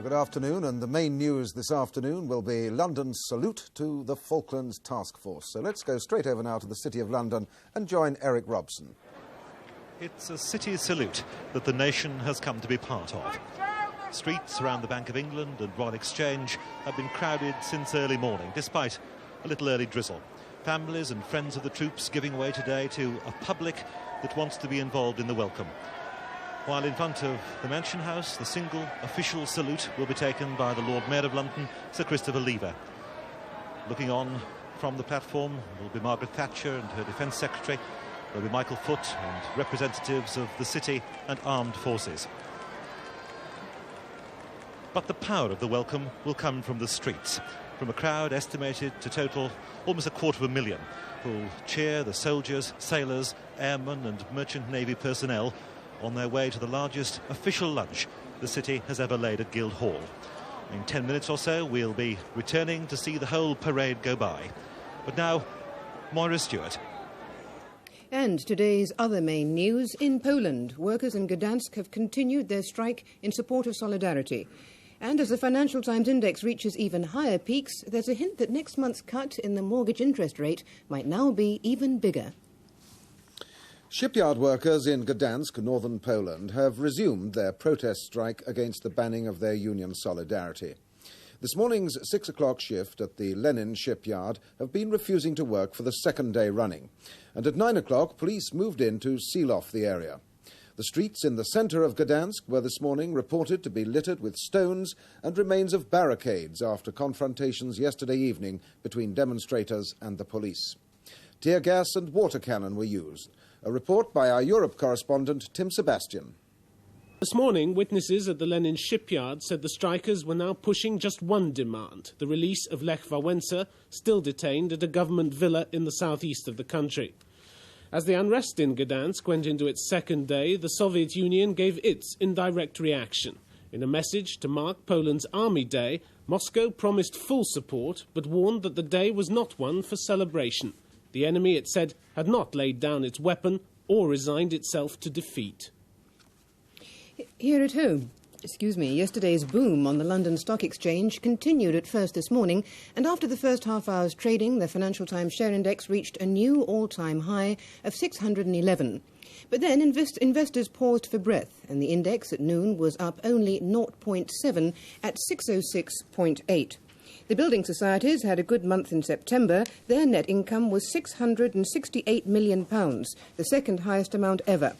good afternoon, and the main news this afternoon will be London's salute to the Falklands Task Force. So let's go straight over now to the City of London and join Eric Robson. It's a city salute that the nation has come to be part of. Streets around the Bank of England and Royal Exchange have been crowded since early morning, despite a little early drizzle. Families and friends of the troops giving way today to a public that wants to be involved in the welcome. While in front of the Mansion House, the single official salute will be taken by the Lord Mayor of London, Sir Christopher Lever. Looking on from the platform will be Margaret Thatcher and her Defence Secretary. There'll be Michael Foot and representatives of the city and armed forces. But the power of the welcome will come from the streets, from a crowd estimated to total almost 250,000, who'll cheer the soldiers, sailors, airmen and merchant navy personnel on their way to the largest official lunch the city has ever laid at Guildhall. In 10 minutes or so, we'll be returning to see the whole parade go by. But now, Moira Stewart. And today's other main news: in Poland, workers in Gdansk have continued their strike in support of solidarity. And as the Financial Times index reaches even higher peaks, there's a hint that next month's cut in the mortgage interest rate might now be even bigger. Shipyard workers in Gdansk, northern Poland, have resumed their protest strike against the banning of their union Solidarity. This morning's 6 o'clock shift at the Lenin shipyard have been refusing to work for the second day running. And at 9 o'clock, police moved in to seal off the area. The streets in the centre of Gdansk were this morning reported to be littered with stones and remains of barricades after confrontations yesterday evening between demonstrators and the police. Tear gas and water cannon were used. A report by our Europe correspondent, Tim Sebastian. This morning, witnesses at the Lenin shipyard said the strikers were now pushing just one demand: the release of Lech Wałęsa, still detained at a government villa in the southeast of the country. As the unrest in Gdansk went into its second day, the Soviet Union gave its indirect reaction. In a message to mark Poland's Army Day, Moscow promised full support, but warned that the day was not one for celebration. The enemy, it said, had not laid down its weapon or resigned itself to defeat. Here at home, yesterday's boom on the London Stock Exchange continued at first this morning, and after the first half hour's trading, the Financial Times share index reached a new all-time high of 611. But then investors paused for breath, and the index at noon was up only 0.7 at 606.8. The building societies had a good month in September. Their net income was £668 million, the second highest amount ever.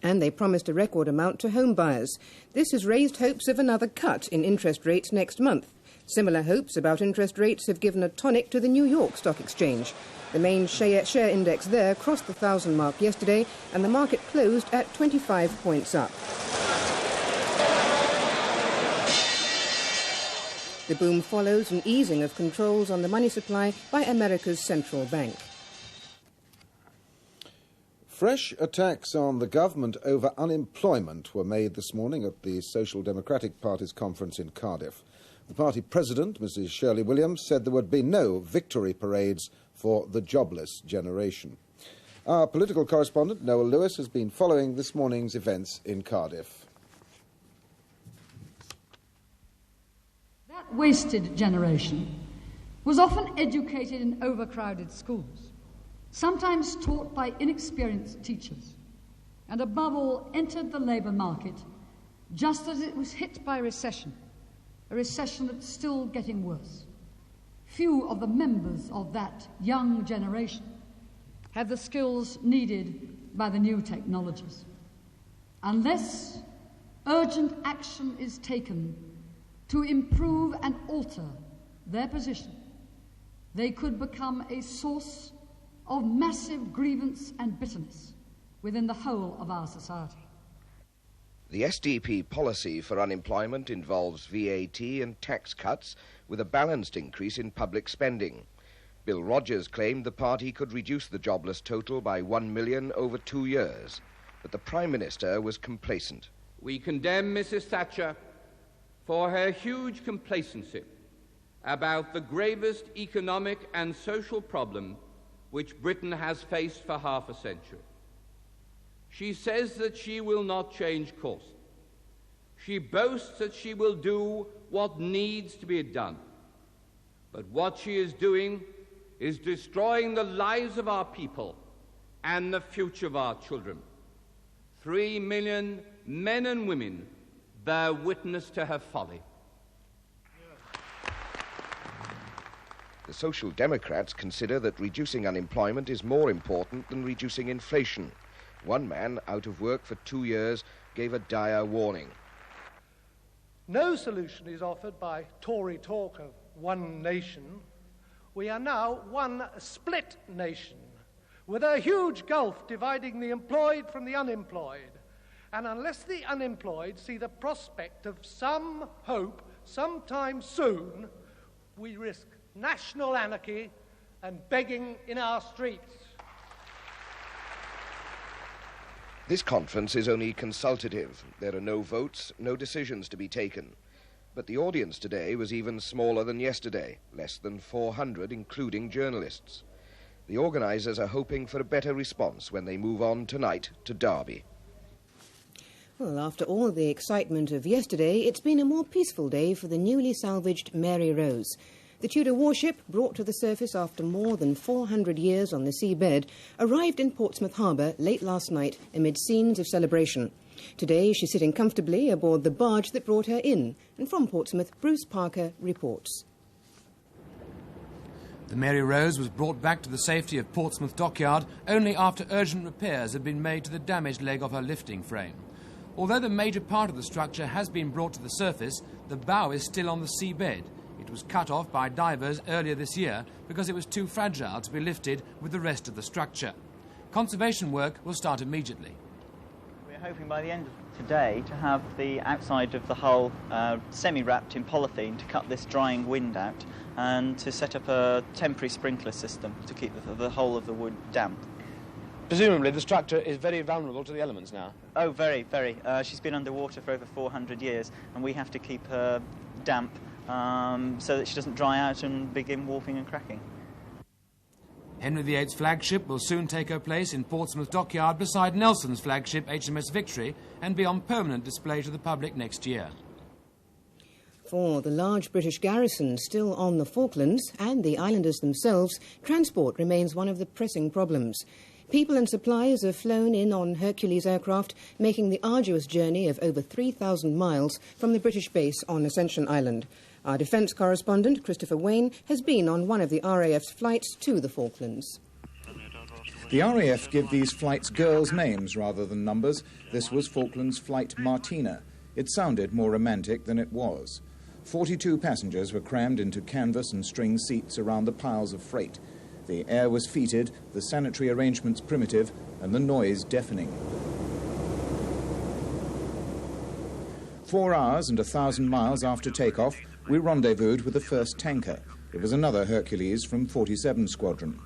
And they promised a record amount to home buyers. This has raised hopes of another cut in interest rates next month. Similar hopes about interest rates have given a tonic to the New York Stock Exchange. The main share index there crossed the 1,000 mark yesterday, and the market closed at 25 points up. The boom follows an easing of controls on the money supply by America's central bank. Fresh attacks on the government over unemployment were made this morning at the Social Democratic Party's conference in Cardiff. The party president, Mrs. Shirley Williams, said there would be no victory parades for the jobless generation. Our political correspondent, Noel Lewis, has been following this morning's events in Cardiff. That wasted generation was often educated in overcrowded schools, sometimes taught by inexperienced teachers, and above all entered the labour market just as it was hit by a recession that's still getting worse. Few of the members of that young generation have the skills needed by the new technologies. Unless urgent action is taken to improve and alter their position, they could become a source of massive grievance and bitterness within the whole of our society. The SDP policy for unemployment involves VAT and tax cuts with a balanced increase in public spending. Bill Rogers claimed the party could reduce the jobless total by 1 million over 2 years, but the Prime Minister was complacent. We condemn Mrs. Thatcher for her huge complacency about the gravest economic and social problem which Britain has faced for half a century. She says that she will not change course. She boasts that she will do what needs to be done. But what she is doing is destroying the lives of our people and the future of our children. 3 million men and women bear witness to her folly. The Social Democrats consider that reducing unemployment is more important than reducing inflation. One man, out of work for 2 years, gave a dire warning. No solution is offered by Tory talk of one nation. We are now one split nation, with a huge gulf dividing the employed from the unemployed. And unless the unemployed see the prospect of some hope sometime soon, we risk national anarchy and begging in our streets. This conference is only consultative. There are no votes, no decisions to be taken. But the audience today was even smaller than yesterday, less than 400, including journalists. The organisers are hoping for a better response when they move on tonight to Derby. Well, after all the excitement of yesterday, it's been a more peaceful day for the newly salvaged Mary Rose. The Tudor warship, brought to the surface after more than 400 years on the seabed, arrived in Portsmouth Harbour late last night amid scenes of celebration. Today she's sitting comfortably aboard the barge that brought her in. And from Portsmouth, Bruce Parker reports. The Mary Rose was brought back to the safety of Portsmouth Dockyard only after urgent repairs had been made to the damaged leg of her lifting frame. Although the major part of the structure has been brought to the surface, the bow is still on the seabed. It was cut off by divers earlier this year because it was too fragile to be lifted with the rest of the structure. Conservation work will start immediately. We're hoping by the end of today to have the outside of the hull semi-wrapped in polythene to cut this drying wind out and to set up a temporary sprinkler system to keep the whole of the wood damp. Presumably the structure is very vulnerable to the elements now. Oh, very, very. She's been underwater for over 400 years and we have to keep her damp so that she doesn't dry out and begin warping and cracking. Henry VIII's flagship will soon take her place in Portsmouth Dockyard beside Nelson's flagship HMS Victory and be on permanent display to the public next year. For the large British garrison still on the Falklands and the islanders themselves, transport remains one of the pressing problems. People and supplies are flown in on Hercules aircraft, making the arduous journey of over 3,000 miles from the British base on Ascension Island. Our defence correspondent, Christopher Wayne, has been on one of the RAF's flights to the Falklands. The RAF give these flights girls' names rather than numbers. This was Falklands Flight Martina. It sounded more romantic than it was. 42 passengers were crammed into canvas and string seats around the piles of freight. The air was fetid, the sanitary arrangements primitive, and the noise deafening. 4 hours and 1,000 miles after takeoff, we rendezvoused with the first tanker. It was another Hercules from 47 Squadron.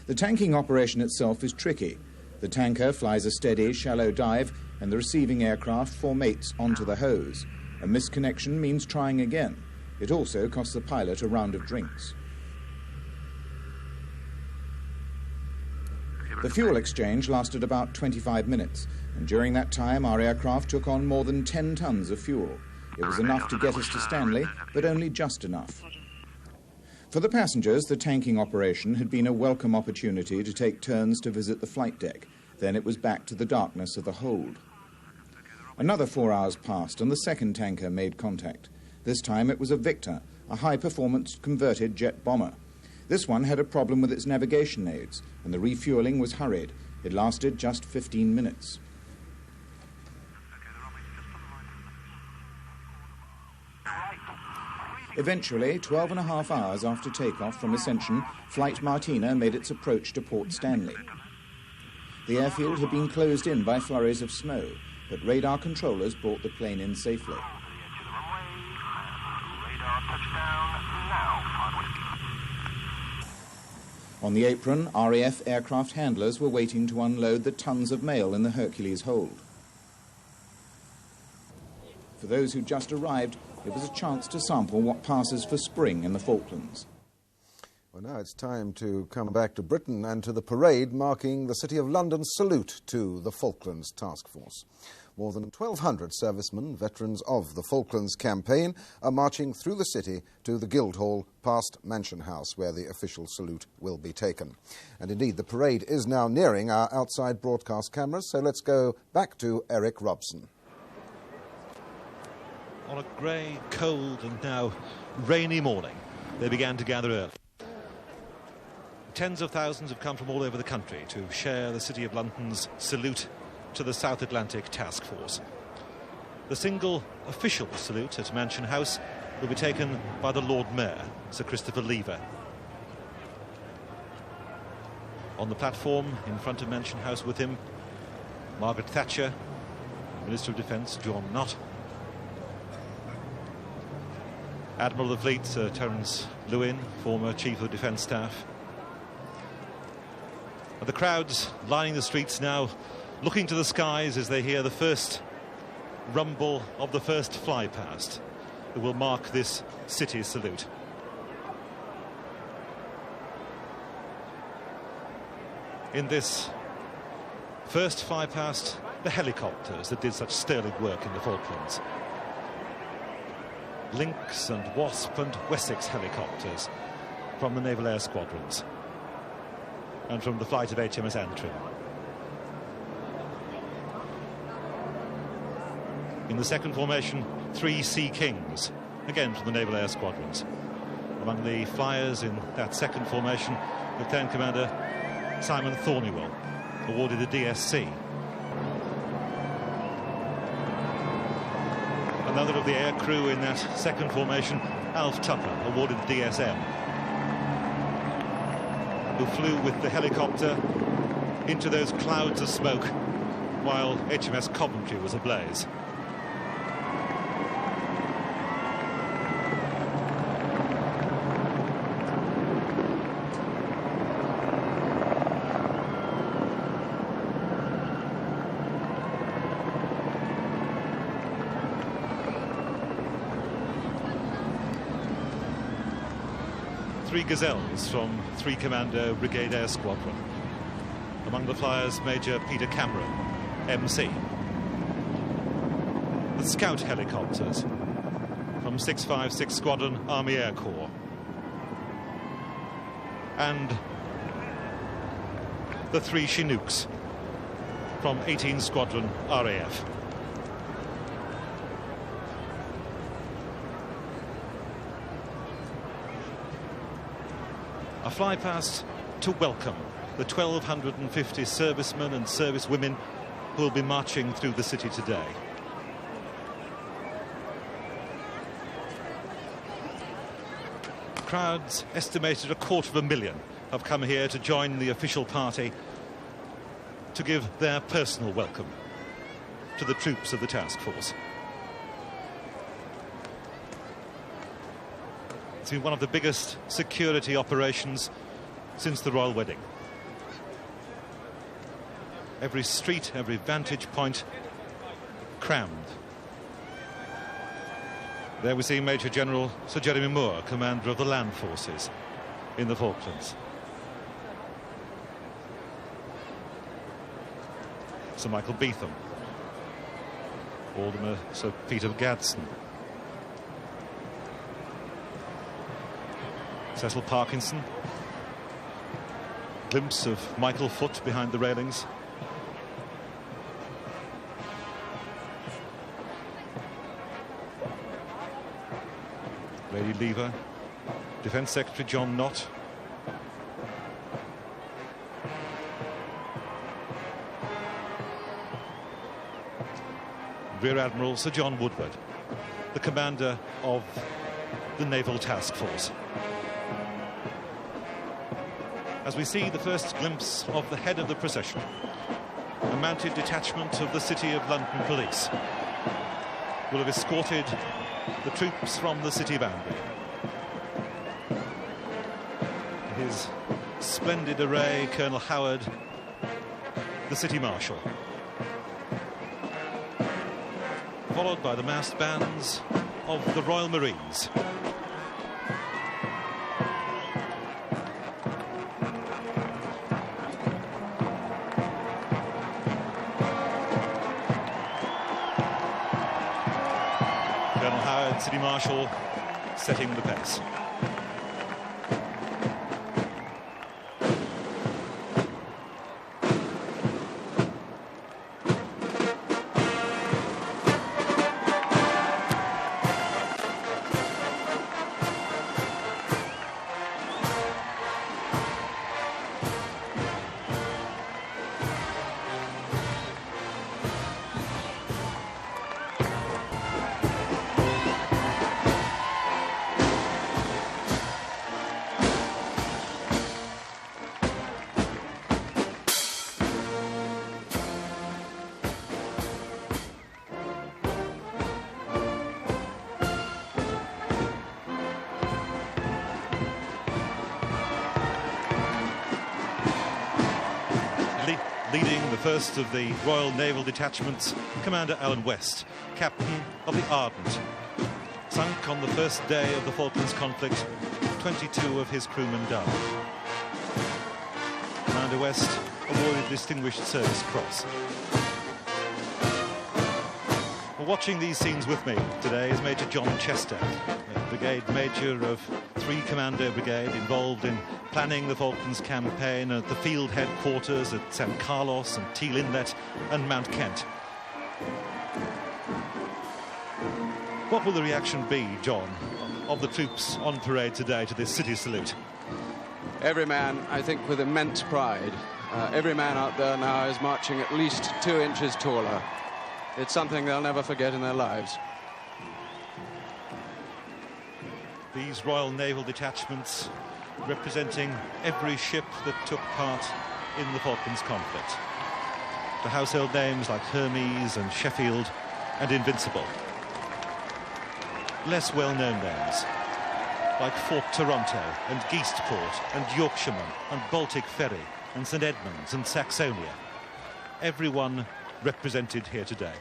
The tanking operation itself is tricky. The tanker flies a steady, shallow dive, and the receiving aircraft formates onto the hose. A misconnection means trying again. It also costs the pilot a round of drinks. The fuel exchange lasted about 25 minutes, and during that time our aircraft took on more than 10 tons of fuel. It was enough to get us to Stanley, but only just enough. For the passengers, the tanking operation had been a welcome opportunity to take turns to visit the flight deck. Then it was back to the darkness of the hold. Another 4 hours passed, and the second tanker made contact. This time it was a Victor, a high-performance converted jet bomber. This one had a problem with its navigation aids, and the refuelling was hurried. It lasted just 15 minutes. Eventually, 12.5 hours after takeoff from Ascension, Flight Martina made its approach to Port Stanley. The airfield had been closed in by flurries of snow, but radar controllers brought the plane in safely. On the apron, RAF aircraft handlers were waiting to unload the tons of mail in the Hercules hold. For those who just arrived, it was a chance to sample what passes for spring in the Falklands. Well, now it's time to come back to Britain and to the parade marking the City of London's salute to the Falklands Task Force. More than 1,200 servicemen, veterans of the Falklands campaign, are marching through the city to the Guildhall past Mansion House, where the official salute will be taken. And indeed, the parade is now nearing our outside broadcast cameras, so let's go back to Eric Robson. On a grey, cold and now rainy morning, they began to gather early. Tens of thousands have come from all over the country to share the City of London's salute to the South Atlantic Task Force. The single official salute at Mansion House will be taken by the Lord Mayor, Sir Christopher Lever. On the platform in front of Mansion House with him, Margaret Thatcher, Minister of Defence John Nott, Admiral of the Fleet Sir Terence Lewin, former Chief of Defence Staff. And the crowds lining the streets now, looking to the skies as they hear the first rumble of the first fly past that will mark this city salute. In this first fly past, the helicopters that did such sterling work in the Falklands. Lynx and Wasp and Wessex helicopters from the Naval Air Squadrons and from the flight of HMS Antrim. In the second formation, 3 Sea Kings, again from the Naval Air Squadrons. Among the flyers in that second formation, Lieutenant Commander Simon Thornywell, awarded a DSC. Another of the air crew in that second formation, Alf Tupper, awarded the DSM, who flew with the helicopter into those clouds of smoke while HMS Coventry was ablaze. Three Gazelles from 3 Commando Brigade Air Squadron. Among the flyers, Major Peter Cameron, MC. The Scout helicopters from 656 Squadron Army Air Corps. And the 3 Chinooks from 18 Squadron RAF. A fly past to welcome the 1,250 servicemen and servicewomen who will be marching through the city today. Crowds estimated 250,000 have come here to join the official party to give their personal welcome to the troops of the task force. It's been one of the biggest security operations since the royal wedding. Every street, every vantage point crammed. There we see Major General Sir Jeremy Moore, commander of the land forces in the Falklands. Sir Michael Beetham, Alderman Sir Peter Gadsden, Cecil Parkinson, glimpse of Michael Foote behind the railings. Lady Lever, Defence Secretary John Nott, Rear Admiral Sir John Woodward, the commander of the Naval Task Force. As we see the first glimpse of the head of the procession, a mounted detachment of the City of London Police will have escorted the troops from the city boundary. His splendid array, Colonel Howard, the City Marshal, followed by the massed bands of the Royal Marines. Deputy Marshal setting the pace. Leading the first of the Royal Naval Detachments, Commander Alan West, Captain of the Ardent. Sunk on the first day of the Falklands conflict, 22 of his crewmen died. Commander West awarded Distinguished Service Cross. Well, watching these scenes with me today is Major John Chester, Brigade Major of 3 Commando Brigade, involved in planning the Falklands campaign at the field headquarters at San Carlos and Teal Inlet and Mount Kent. What will the reaction be, John, of the troops on parade today to this city salute? Every man, I think, with immense pride. Every man out there now is marching at least 2 inches taller. It's something they'll never forget in their lives. These Royal Naval Detachments representing every ship that took part in the Falklands conflict. The household names like Hermes and Sheffield and Invincible. Less well-known names like Fort Toronto and Geestport and Yorkshireman and Baltic Ferry and St Edmunds and Saxonia. Everyone represented here today.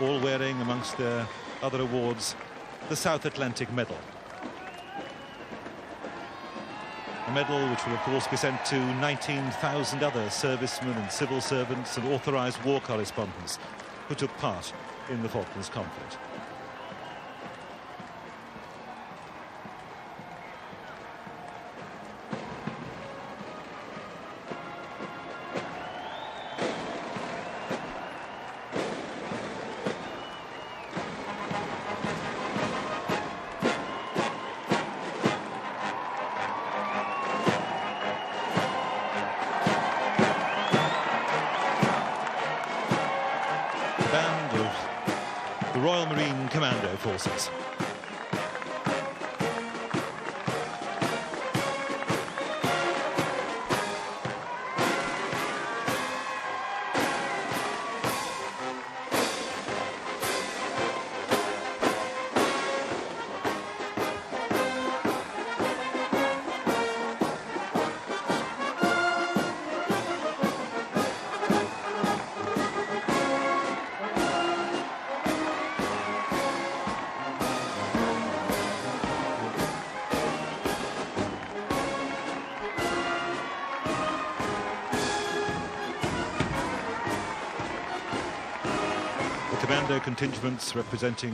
All wearing, amongst their other awards, the South Atlantic Medal. A medal which will, of course, be sent to 19,000 other servicemen and civil servants and authorised war correspondents who took part in the Falklands conflict. Royal Marine Commando Forces. Commando contingents representing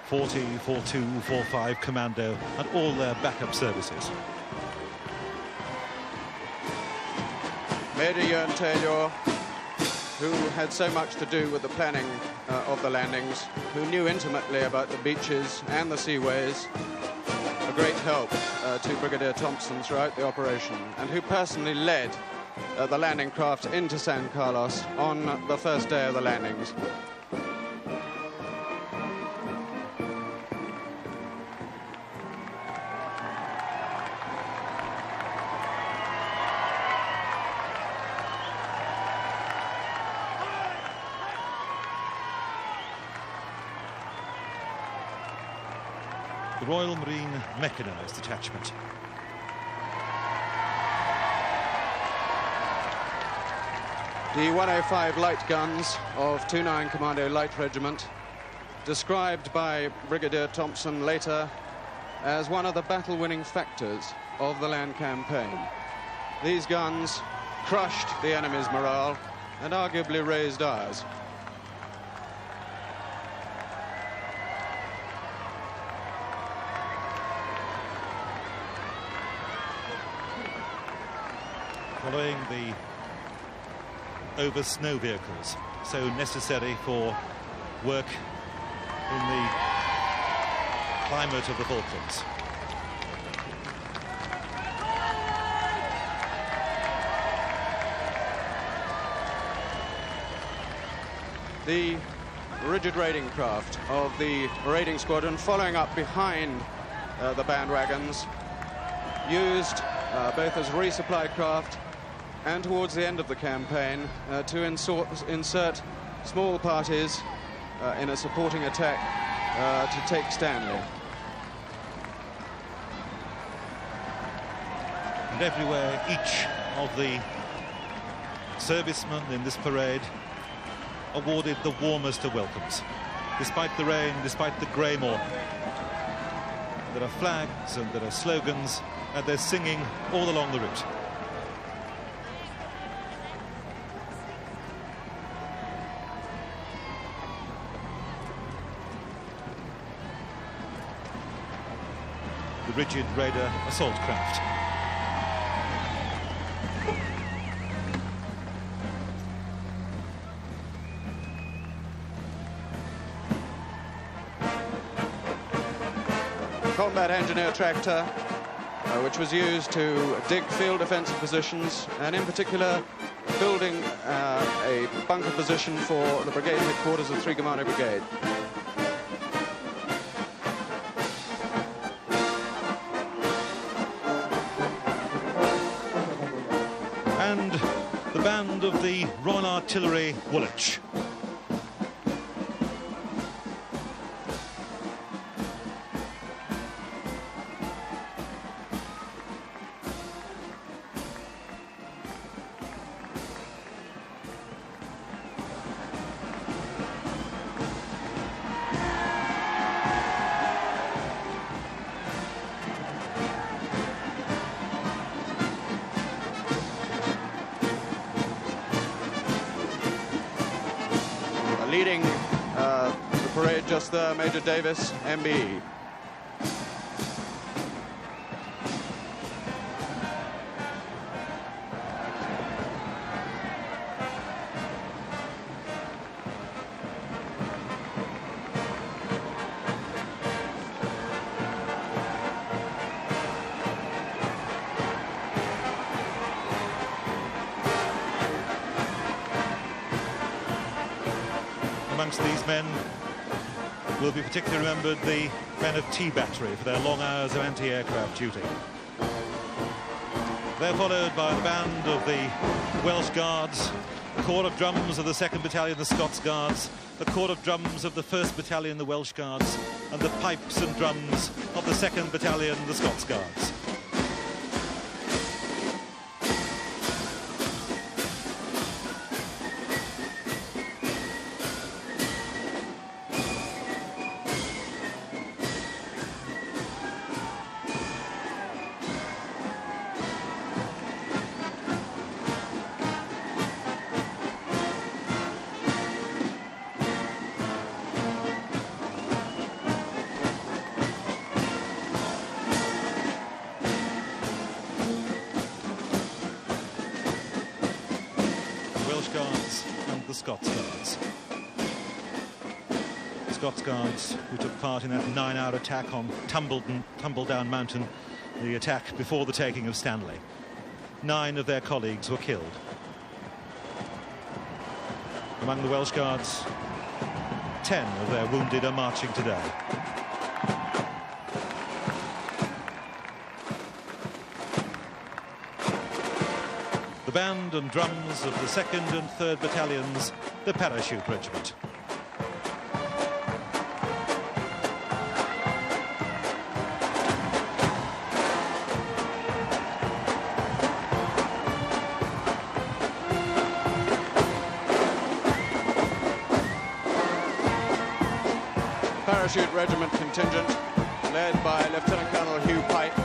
40, 42, 45 Commando and all their backup services. Major Ewan Taylor, who had so much to do with the planning of the landings, who knew intimately about the beaches and the seaways, a great help to Brigadier Thompson throughout the operation, and who personally led the landing craft into San Carlos on the first day of the landings. The Royal Marine Mechanised Detachment. The 105 light guns of 29 Commando Light Regiment, described by Brigadier Thompson later as one of the battle-winning factors of the land campaign. These guns crushed the enemy's morale and arguably raised ours. Following the over snow vehicles, so necessary for work in the climate of the Falklands. The rigid raiding craft of the raiding squadron, following up behind the bandwagons, used both as resupply craft and towards the end of the campaign to insert small parties in a supporting attack to take Stanley. And everywhere, each of the servicemen in this parade awarded the warmest of welcomes. Despite the rain, despite the grey morning, there are flags and there are slogans, and they're singing all along the route. The rigid raider assault craft. Combat engineer tractor, which was used to dig field defensive positions, and in particular building a bunker position for the brigade headquarters of 3 Commander Brigade. And the band of the Royal Artillery Woolwich. Leading the parade just there, Major Davis, MBE. Amongst these men will be particularly remembered the men of T Battery for their long hours of anti-aircraft duty. They're followed by the band of the Welsh Guards, the corps of drums of the 2nd Battalion, the Scots Guards, the corps of drums of the 1st Battalion, the Welsh Guards, and the pipes and drums of the 2nd Battalion, the Scots Guards. Scots Guards. The Scots Guards who took part in that 9-hour attack on Tumbledown Mountain, the attack before the taking of Stanley. 9 of their colleagues were killed. Among the Welsh Guards, 10 of their wounded are marching today. The band and drums of the 2nd and 3rd Battalions, the Parachute Regiment. Parachute Regiment contingent, led by Lieutenant Colonel Hugh Pike,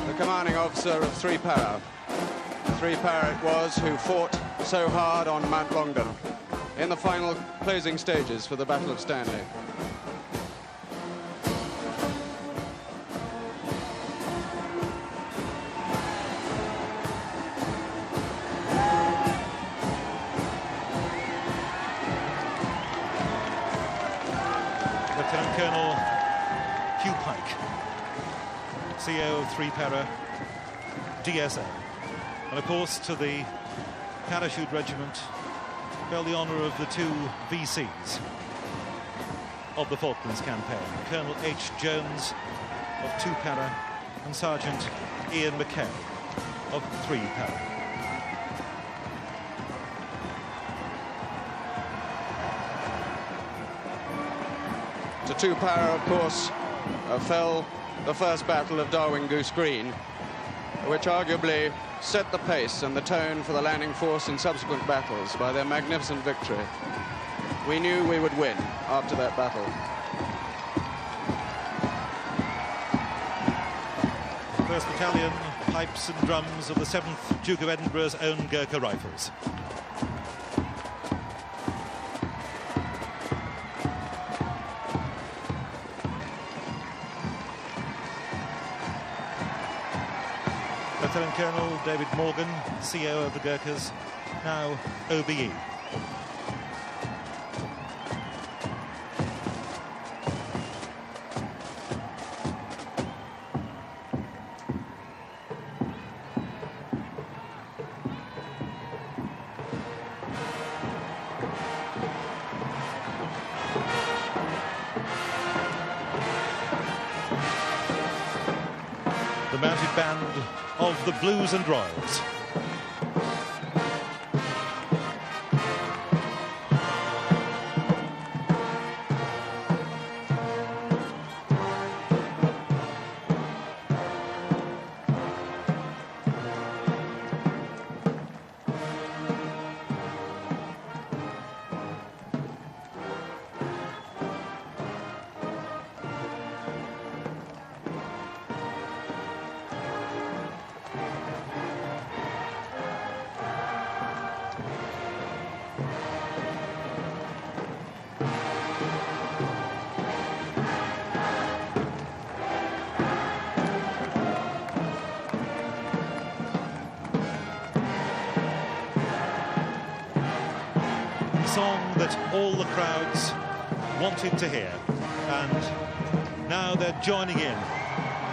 the commanding officer of 3 Para. three-para it was who fought so hard on Mount Longdon in the final closing stages for the Battle of Stanley. Lieutenant Colonel Hugh Pike, CO of three-para DSA, and of course to the parachute regiment fell the honour of the two VCs of the Falklands campaign, Colonel H. Jones of two-para and Sergeant Ian McKay of three-para. To two-para, of course, fell the first battle of Darwin Goose Green, which arguably set the pace and the tone for the landing force in subsequent battles by their magnificent victory. We knew we would win after that battle. First Battalion, pipes and drums of the 7th Duke of Edinburgh's own Gurkha Rifles. Lieutenant Colonel David Morgan, CO of the Gurkhas, now OBE. The mounted band of the Blues and Royals. Song that all the crowds wanted to hear, and now they're joining in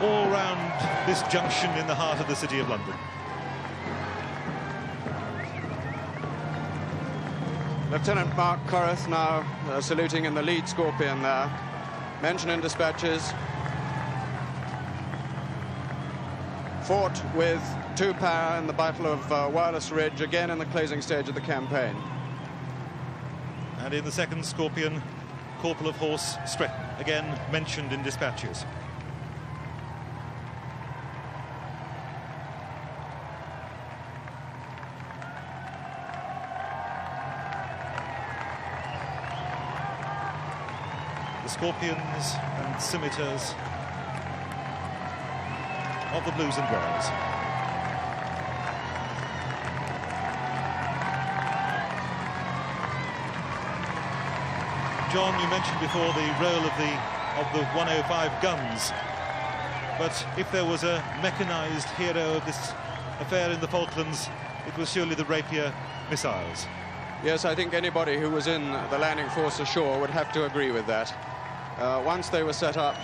all round this junction in the heart of the City of London. Lieutenant Mark Corrith now saluting in the lead Scorpion there. Mention in dispatches. Fought with two-para in the Battle of Wireless Ridge, again in the closing stage of the campaign. And in the 2nd Scorpion, Corporal of Horse Stretton, again mentioned in dispatches. The Scorpions and Scimitars of the Blues and Royals. John, you mentioned before the role of the 105 guns, but if there was a mechanised hero of this affair in the Falklands, it was surely the Rapier missiles. Yes, I think anybody who was in the landing force ashore would have to agree with that. Once they were set up,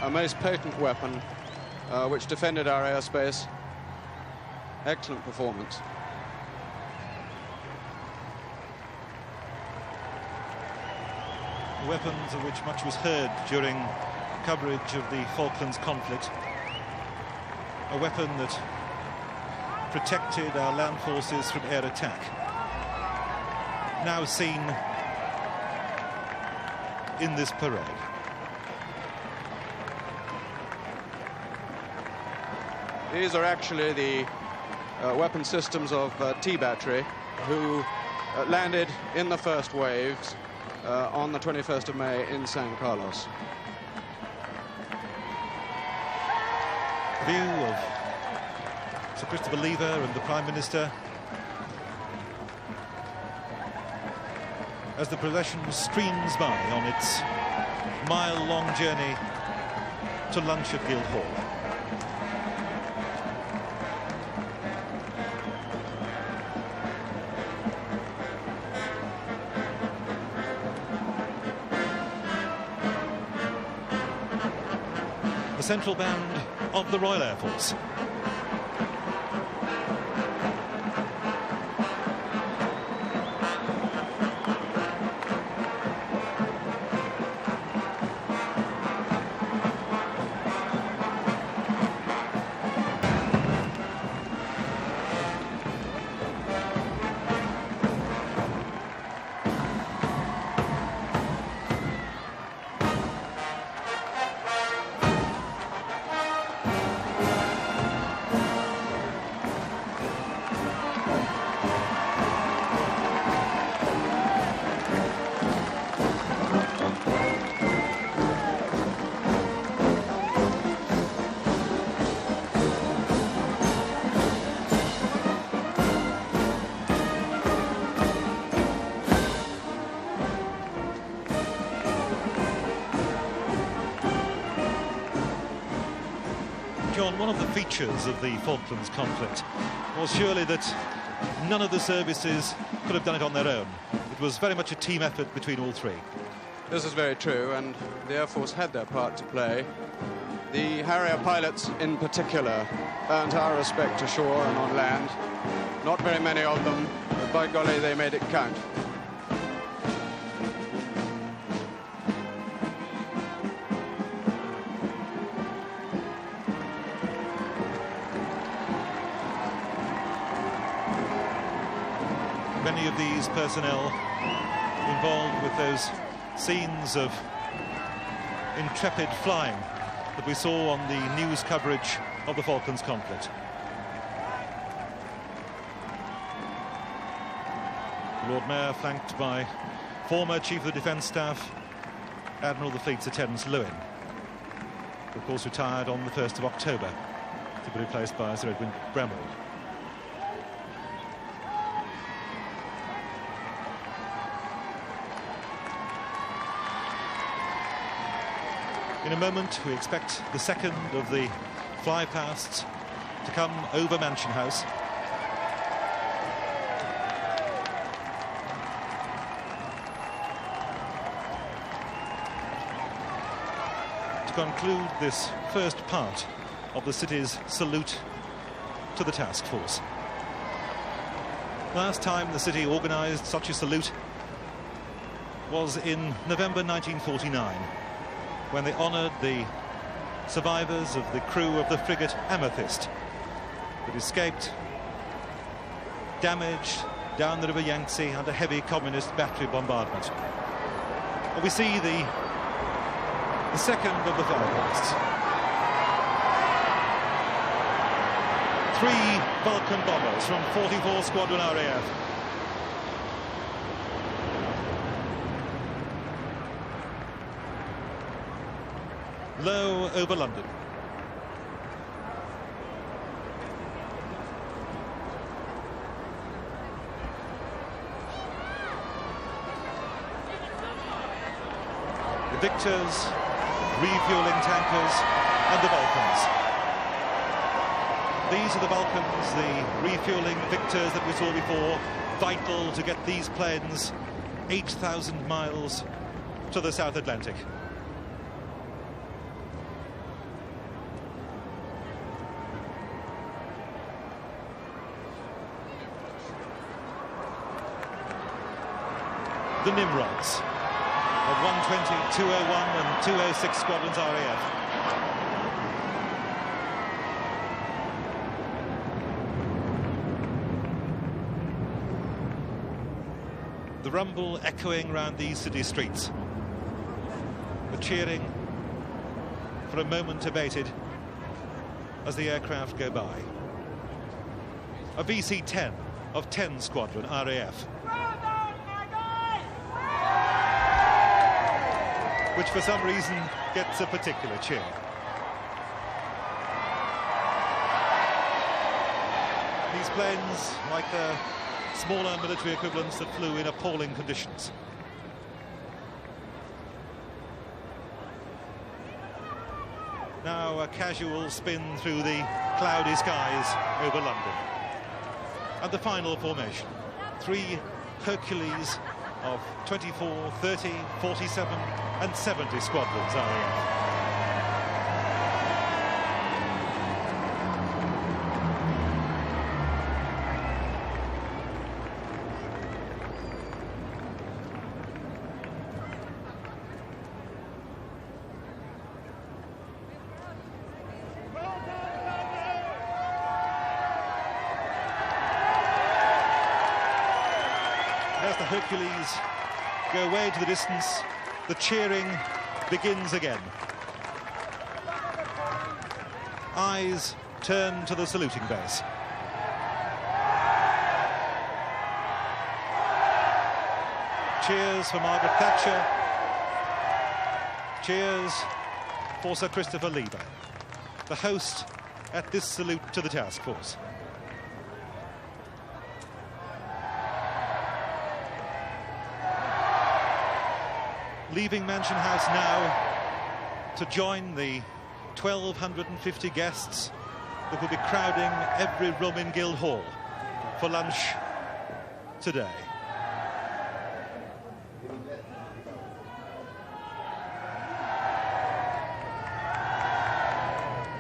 a most potent weapon which defended our airspace. Excellent performance. Weapons of which much was heard during coverage of the Falklands conflict. A weapon that protected our land forces from air attack. Now seen in this parade. These are actually the weapon systems of T-Battery, who landed in the first waves on the 21st of May in San Carlos. View of Sir Christopher Lever and the Prime Minister, as the procession streams by on its mile-long journey to lunch at Guildhall. The central band of the Royal Air Force. John, one of the features of the Falklands conflict was surely that none of the services could have done it on their own. It was very much a team effort between all three. This is very true, and the Air Force had their part to play. The Harrier pilots in particular earned our respect ashore and on land. Not very many of them, but by golly, they made it count. Many of these personnel involved with those scenes of intrepid flying that we saw on the news coverage of the Falklands conflict. Lord Mayor flanked by former Chief of the Defence Staff, Admiral of the Fleet Sir Terence Lewin, who of course retired on the 1st of October to be replaced by Sir Edwin Bramwell. In a moment, we expect the second of the flypasts to come over Mansion House. To conclude this first part of the city's salute to the task force. Last time the city organised such a salute was in November 1949. When they honoured the survivors of the crew of the frigate Amethyst that escaped, damaged down the River Yangtze under heavy communist battery bombardment. But we see the second of the flypasts. 3 Vulcan bombers from 44 Squadron RAF. Low over London. The Victors, refueling tankers, and the Vulcans. These are the Vulcans, the refueling Victors that we saw before, vital to get these planes 8,000 miles to the South Atlantic. The Nimrods of 120, 201 and 206 Squadrons RAF. The rumble echoing around these city streets. The cheering for a moment abated as the aircraft go by. A VC-10 of 10 Squadron RAF. Which for some reason gets a particular cheer. These planes, like the smaller military equivalents that flew in appalling conditions. Now a casual spin through the cloudy skies over London. And the final formation. 3 Hercules of 24, 30, 47 and 70 squadrons RAF. As the Hercules go away to the distance, the cheering begins again. Eyes turn to the saluting base. Cheers for Margaret Thatcher. Cheers for Sir Christopher Lieber, the host at this salute to the task force. Leaving Mansion House now to join the 1,250 guests that will be crowding every room in Guildhall for lunch today.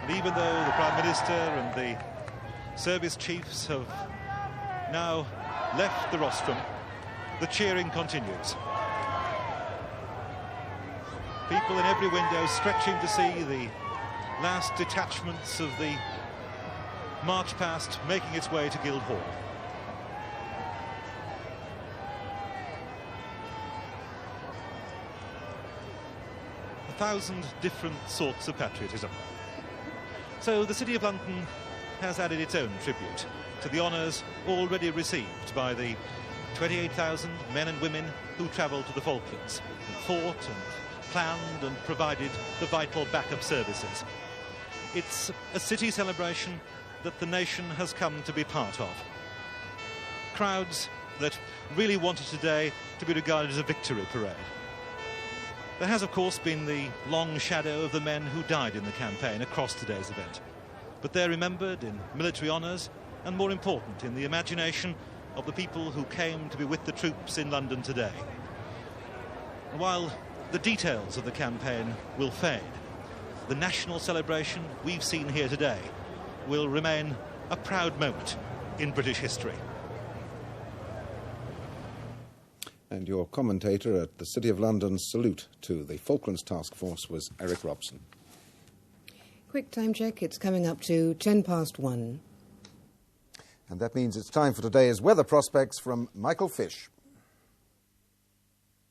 And even though the Prime Minister and the service chiefs have now left the rostrum, the cheering continues. People in every window stretching to see the last detachments of the march past making its way to Guildhall. A thousand different sorts of patriotism. So the City of London has added its own tribute to the honours already received by the 28,000 men and women who travelled to the Falklands and fought and planned and provided the vital backup services. It's a city celebration that the nation has come to be part of. Crowds that really wanted today to be regarded as a victory parade. There has, of course, been the long shadow of the men who died in the campaign across today's event. But they're remembered in military honours and, more important, in the imagination of the people who came to be with the troops in London today. And while the details of the campaign will fade, the national celebration we've seen here today will remain a proud moment in British history. And your commentator at the City of London's salute to the Falklands Task Force was Eric Robson. Quick time check, it's coming up to 1:10. And that means it's time for today's weather prospects from Michael Fish.